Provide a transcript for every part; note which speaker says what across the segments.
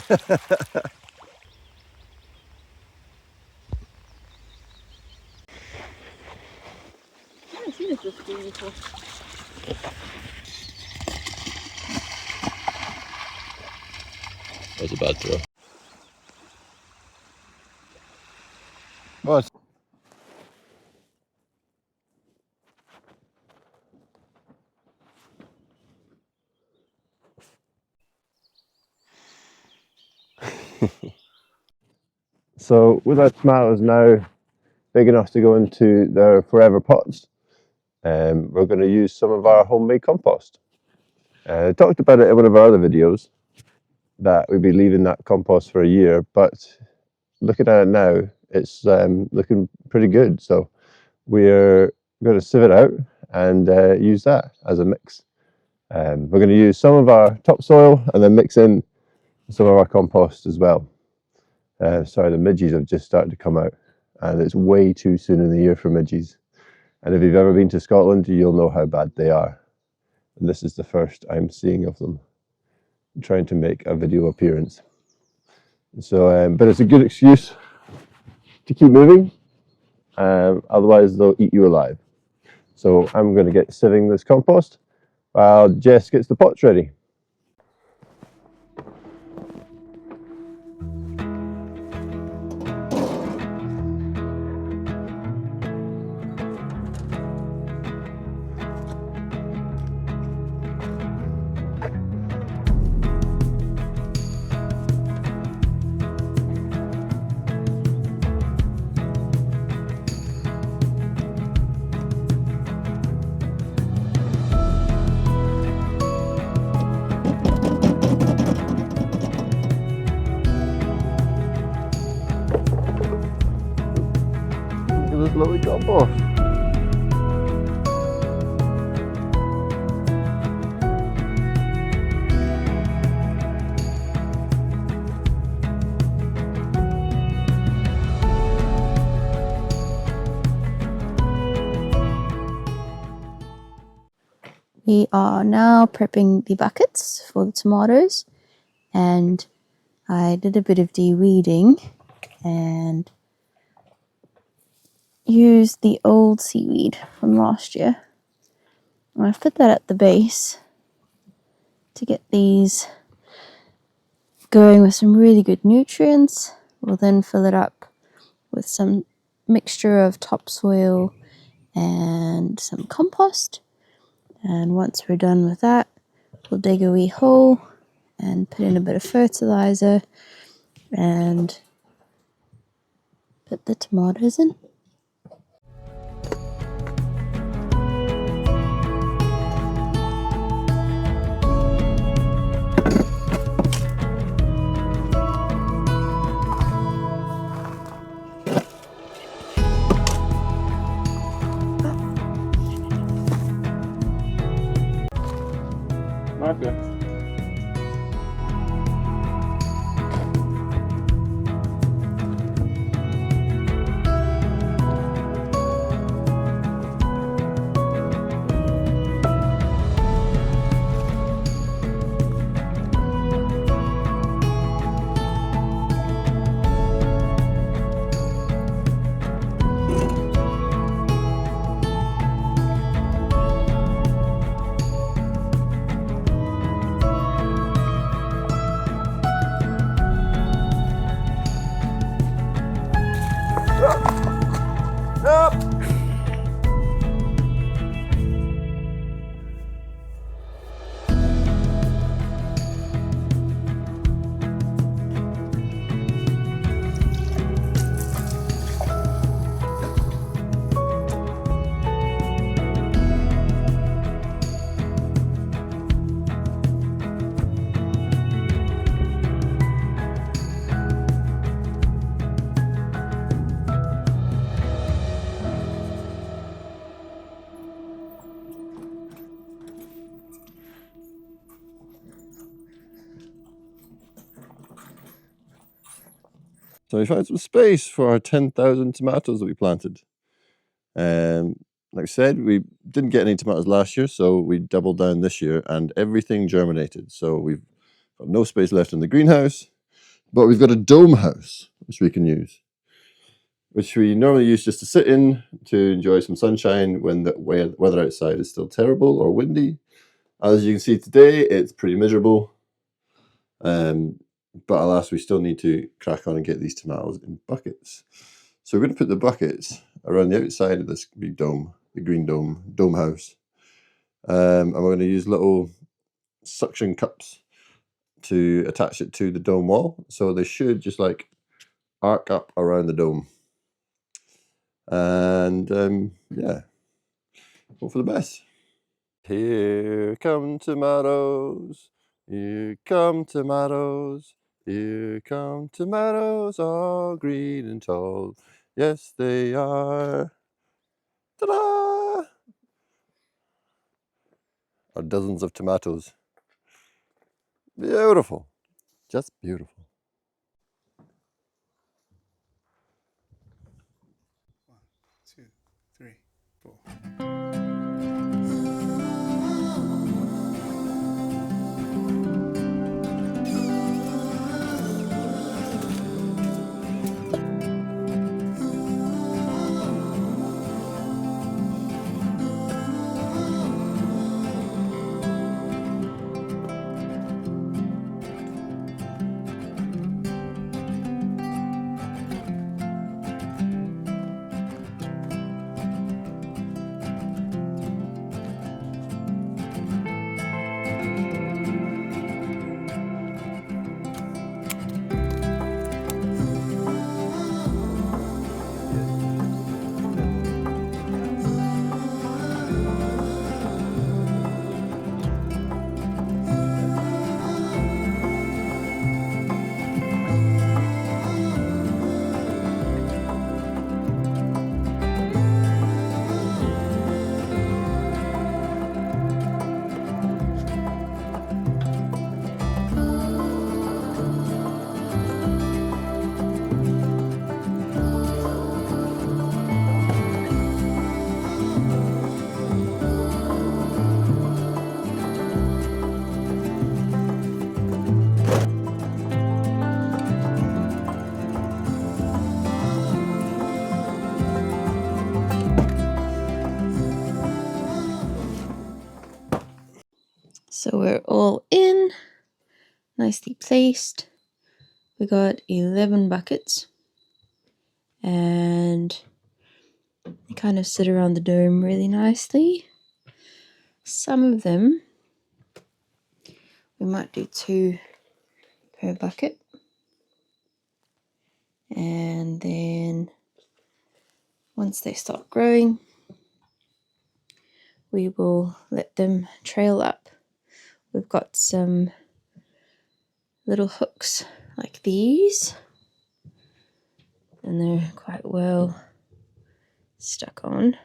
Speaker 1: haven't seen it this green before.
Speaker 2: That was a bad throw.
Speaker 3: What? So with our tomatoes now big enough to go into their forever pots, we're going to use some of our homemade compost. I talked about it in one of our other videos that we'd be leaving that compost for a year, but looking at it now, it's looking pretty good. So we're going to sieve it out and use that as a mix. We're going to use some of our topsoil and then mix in some of our compost as well. Sorry, the midges have just started to come out, and it's way too soon in the year for midges. And if you've ever been to Scotland, you'll know how bad they are. And this is the first I'm seeing of them. I'm trying to make a video appearance. So, but it's a good excuse to keep moving. Otherwise, they'll eat you alive. So I'm going to get sieving this compost while Jess gets the pots ready. Look at this lovely compost.
Speaker 1: We are now prepping the buckets for the tomatoes, and I did a bit of de-weeding and used the old seaweed from last year. And I've put that at the base to get these going with some really good nutrients. We'll then fill it up with some mixture of topsoil and some compost. And once we're done with that, we'll dig a wee hole and put in a bit of fertilizer and put the tomatoes in.
Speaker 3: Okay. So we found some space for our 10,000 tomatoes that we planted. Like I said, we didn't get any tomatoes last year, so we doubled down this year and everything germinated. So we've got no space left in the greenhouse. But we've got a dome house, which we can use, which we normally use just to sit in to enjoy some sunshine when the weather outside is still terrible or windy. As you can see today, it's pretty miserable. But alas, we still need to crack on and get these tomatoes in buckets. So we're going to put the buckets around the outside of this big dome, the green dome house. And we're going to use little suction cups to attach it to the dome wall. So they should just like arc up around the dome. And yeah, hope for the best. Here come tomatoes. Here come tomatoes. Here come tomatoes, all green and tall. Yes, they are. Ta-da! Are dozens of tomatoes. Beautiful. Just beautiful.
Speaker 2: 1, 2, 3, 4.
Speaker 1: So we're all in, nicely placed. We got 11 buckets, and they kind of sit around the dome really nicely. Some of them, we might do 2 per bucket. And then once they start growing, we will let them trail up. We've got some little hooks like these, and they're quite well stuck on.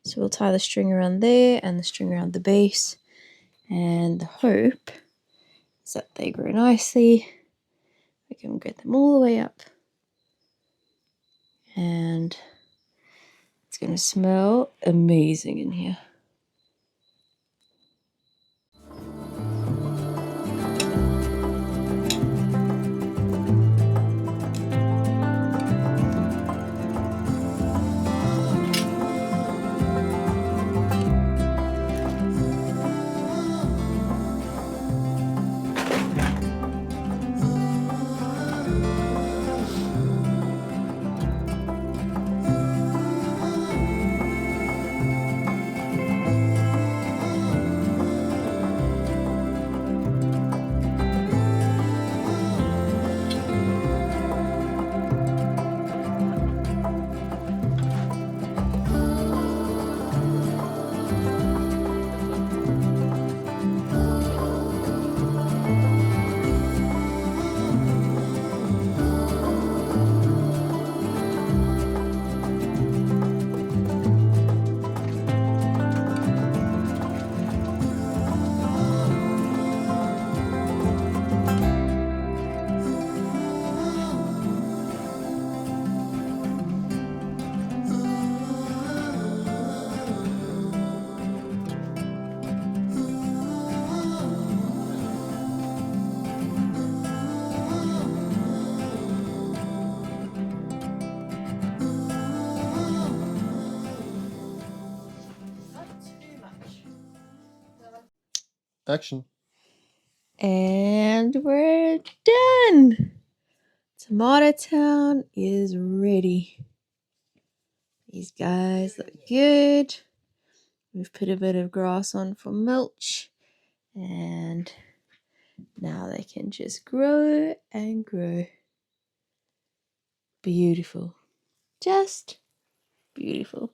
Speaker 1: So we'll tie the string around there and the string around the base, and the hope is that they grow nicely. We can get them all the way up, and it's going to smell amazing in here.
Speaker 3: Action.
Speaker 1: And we're done. Tomato Town is ready. These guys look good. We've put a bit of grass on for mulch, and now they can just grow and grow. Beautiful. Just beautiful.